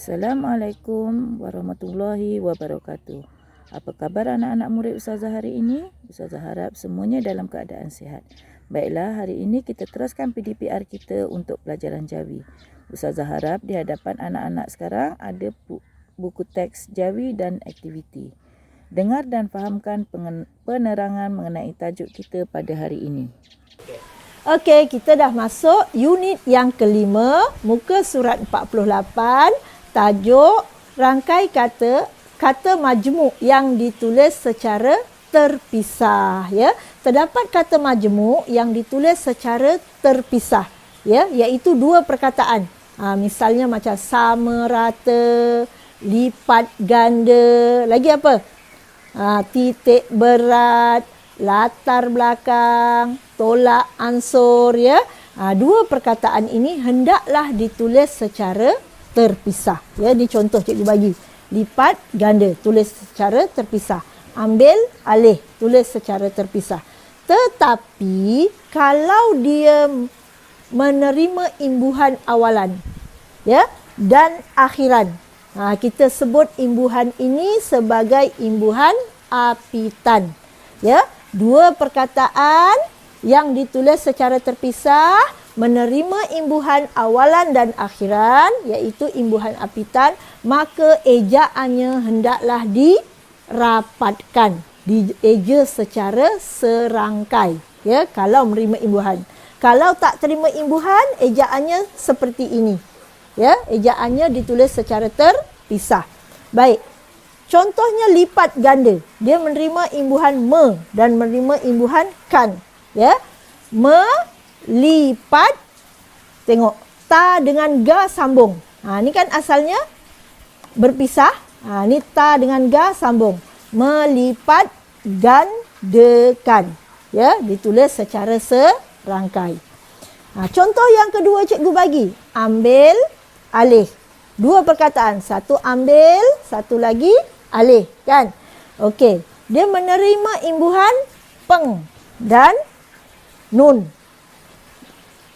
Assalamualaikum warahmatullahi wabarakatuh. Apa khabar anak-anak murid Ustazah hari ini? Ustazah harap semuanya dalam keadaan sihat. Baiklah, hari ini kita teruskan PDPR kita untuk pelajaran Jawi. Ustazah harap di hadapan anak-anak sekarang ada buku teks Jawi dan aktiviti. Dengar dan fahamkan penerangan mengenai tajuk kita pada hari ini. Okey, kita dah masuk unit yang kelima, muka surat 48, tajuk rangkai kata majmuk yang ditulis secara terpisah, ya. Terdapat kata majmuk yang ditulis secara terpisah, ya, iaitu dua perkataan. Misalnya macam sama rata, lipat ganda, lagi apa? Titik berat, latar belakang, tolak ansur, ya. Dua perkataan ini hendaklah ditulis secara terpisah. Ya, ini contoh cikgu bagi. Lipat ganda, tulis secara terpisah. Ambil alih, tulis secara terpisah. Tetapi kalau dia menerima imbuhan awalan, ya, dan akhiran, kita sebut imbuhan ini sebagai imbuhan apitan. Ya, dua perkataan yang ditulis secara terpisah menerima imbuhan awalan dan akhiran, iaitu imbuhan apitan, maka ejaannya hendaklah dirapatkan, dieja secara serangkai, ya, kalau menerima imbuhan. Kalau tak terima imbuhan, ejaannya seperti ini, ya, ejaannya ditulis secara terpisah. Baik, contohnya lipat ganda, dia menerima imbuhan me dan menerima imbuhan kan, ya. Melipat, tengok, ta dengan ga sambung. Ni kan asalnya berpisah. Ni ta dengan ga sambung. Melipat gandakan, ya, ditulis secara serangkai. Contoh yang kedua cikgu bagi, ambil alih. Dua perkataan, satu ambil, satu lagi alih, kan? Okey, dia menerima imbuhan peng dan nun.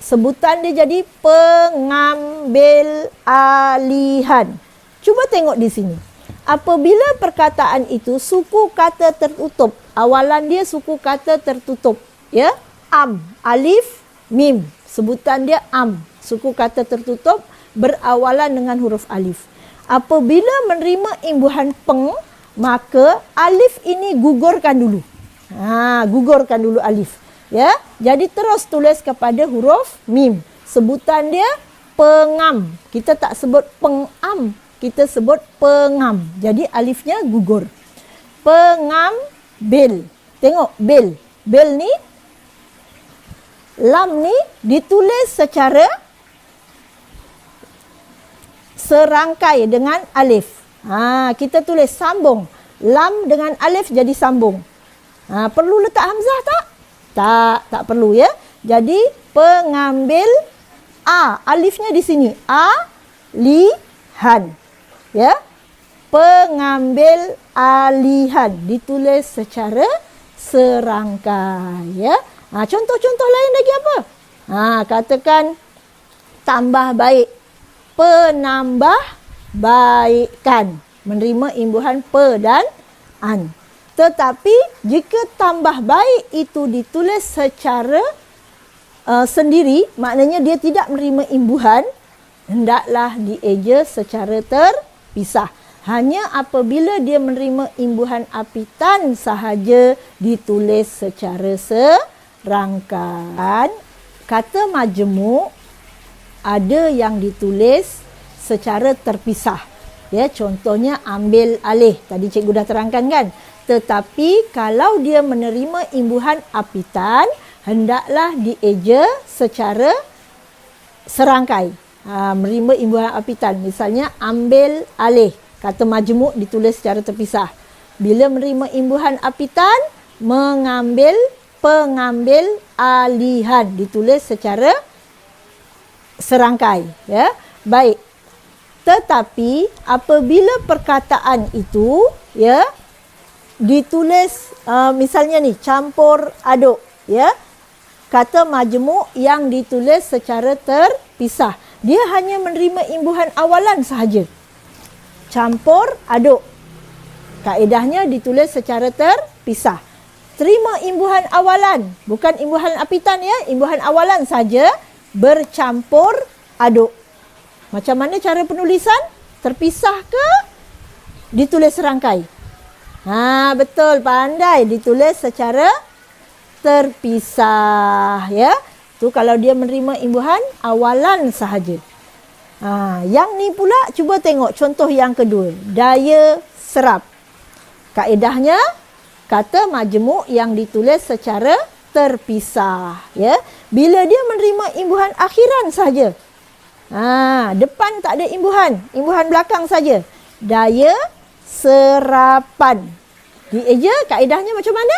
Sebutan dia jadi pengambil alihan. Cuba tengok di sini. Apabila perkataan itu suku kata tertutup, awalan dia suku kata tertutup, ya. Am, alif, mim. Sebutan dia am, suku kata tertutup berawalan dengan huruf alif. Apabila menerima imbuhan peng, maka alif ini gugurkan dulu. Gugurkan dulu alif. Ya, jadi terus tulis kepada huruf mim. Sebutan dia pengam. Kita tak sebut pengam, kita sebut pengam. Jadi alifnya gugur. Pengambil. Tengok bel. Bel ni, lam ni ditulis secara serangkai dengan alif. Kita tulis sambung. Lam dengan alif jadi sambung. Perlu letak hamzah tak? Tak perlu, ya. Jadi pengambil alifnya di sini. Alihan. Ya. Pengambil alihan ditulis secara serangkai, ya. Contoh-contoh lain lagi apa? Katakan tambah baik. Penambah baikkan. Menerima imbuhan pe dan an. Tetapi jika tambah baik itu ditulis secara sendiri, maknanya dia tidak menerima imbuhan, hendaklah dieja secara terpisah. Hanya apabila dia menerima imbuhan apitan sahaja ditulis secara serangkai. Kata majmuk ada yang ditulis secara terpisah. Ya, contohnya ambil alih. Tadi cikgu dah terangkan, kan? Tetapi kalau dia menerima imbuhan apitan, hendaklah dieja secara serangkai. Menerima imbuhan apitan. Misalnya ambil alih. Kata majmuk ditulis secara terpisah. Bila menerima imbuhan apitan, pengambil alihan ditulis secara serangkai, ya. Baik. Tetapi apabila perkataan itu, ya, ditulis misalnya ni campur aduk, ya. Kata majmuk yang ditulis secara terpisah. Dia hanya menerima imbuhan awalan sahaja. campur aduk. Kaedahnya ditulis secara terpisah. Terima imbuhan awalan, bukan imbuhan apitan ya, imbuhan awalan saja bercampur aduk. Macam mana cara penulisan? Terpisah ke ditulis serangkai? Betul, pandai, ditulis secara terpisah ya. Tu kalau dia menerima imbuhan awalan sahaja. Yang ni pula cuba tengok contoh yang kedua, daya serap. Kaedahnya kata majmuk yang ditulis secara terpisah ya. Bila dia menerima imbuhan akhiran saja. Depan tak ada imbuhan, imbuhan belakang saja. Daya serapan. Dieja kaedahnya macam mana?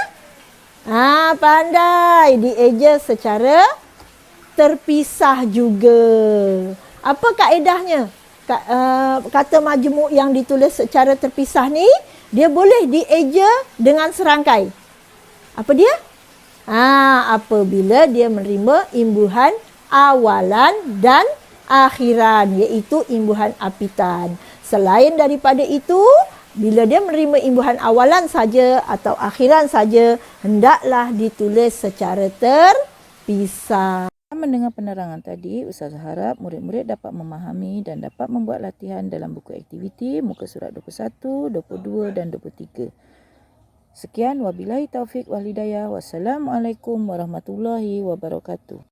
Pandai, dieja secara terpisah juga. Apa kaedahnya? Kata majmuk yang ditulis secara terpisah ni, dia boleh dieja dengan serangkai. Apa dia? Apabila dia menerima imbuhan awalan dan akhiran, iaitu imbuhan apitan. Selain daripada itu, bila dia menerima imbuhan awalan saja atau akhiran saja, hendaklah ditulis secara terpisah. Mendengar penerangan tadi, Ustazah harap murid-murid dapat memahami dan dapat membuat latihan dalam buku aktiviti muka surat 21, 22 dan 23. Sekian, wabillahi taufik wal hidayah. Wassalamualaikum warahmatullahi wabarakatuh.